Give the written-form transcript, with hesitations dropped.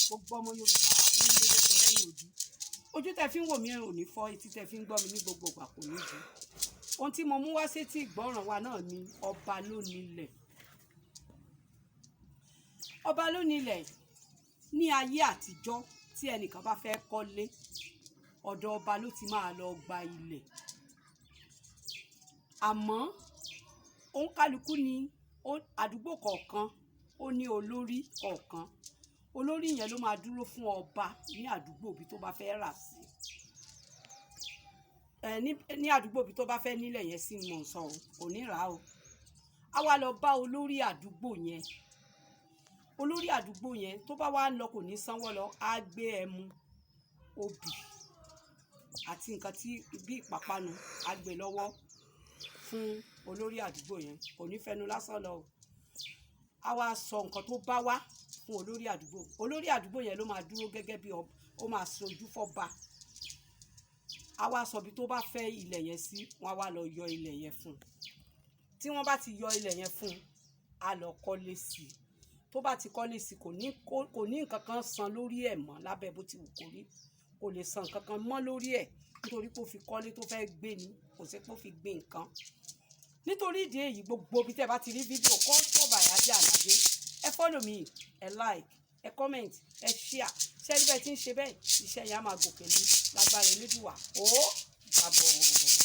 gbogbo ọmọ Yorùbá nílé lóko lẹ́yìn odi. Ojú tẹ́ fi ń wò mí ò ní fọ́, etí tẹ́ fi ń gbọ́ mi ní gbogbo ìgbà kò ní jù. Ohun tí mo mú wá sétí ìgbọ́ràn wa náà ni ọba ló nílẹ̀. Ọba ló nílẹ̀. Ní ayé àtijọ́ tí ẹnìkan bá fẹ́ kọ́lé, ọ̀dọ̀ ọba ló ti máa lọ gba ilẹ̀. Àmọ́ òǹkálukú ni àdúgbò kọ̀ọ̀kan ó ní olórí kọ̀ọ̀kan. Olórí yẹn ló máa dúró fún ọba ní àdúgbò bí tó bá fẹ́ rà sí. Ní àdúgbò bí tó bá fẹ́ nílẹ̀ yẹn sí mọ̀ sọ kò ní rà o. A wá lọ bá olórí àdúgbò yẹn. Olórí àdúgbò yẹn tó bá wá lọ kò ní sanwó lọ, á gbé ẹmu, obì àti nǹkan tí bí ìpápánu á gbé lọ́wọ́ fún olórí àdúgbò yẹn. Kò ní fẹnu lásán lọ o. A wá sọ nǹkan tó bá wá fún olórí àdúgbò. Olórí àdúgbò yẹn ló máa dúró gẹ́gẹ́ bí ó máa sojú fọ́ba. A wá sọ bí tó bá fẹ́ ilẹ̀ yẹn sí, wọ́n á wá lọ yọ ilẹ̀ yẹn fún un. Tí wọ́n bá ti yọ ilẹ̀ yẹn fún un, a lọ kọ́lé sí i. Tó bá ti kọ́lé sí i, kò ní nǹkan kan san lórí ẹ̀ mọ́ lábẹ́ bó ti wù kó rí. Kò lè san nǹkan kan mọ́ lórí ẹ̀ nítorí pé ó fi kọ́lé tó fẹ́ gbé ni, kò sí pé ó fi gbé nǹkan. Nítorí ìdí èyí, gbogbo bí tẹ́ bá ti rí fídíò Custom by Ajayi Alade, ẹ follow me, ẹ like, ẹ comment, ẹ share. Ṣé ẹni bẹ́ẹ̀ tí ń ṣe bẹ́ẹ̀, iṣẹ́ yẹn á máa gòkè ní lágbára Elédùà. Ó dàbọ̀.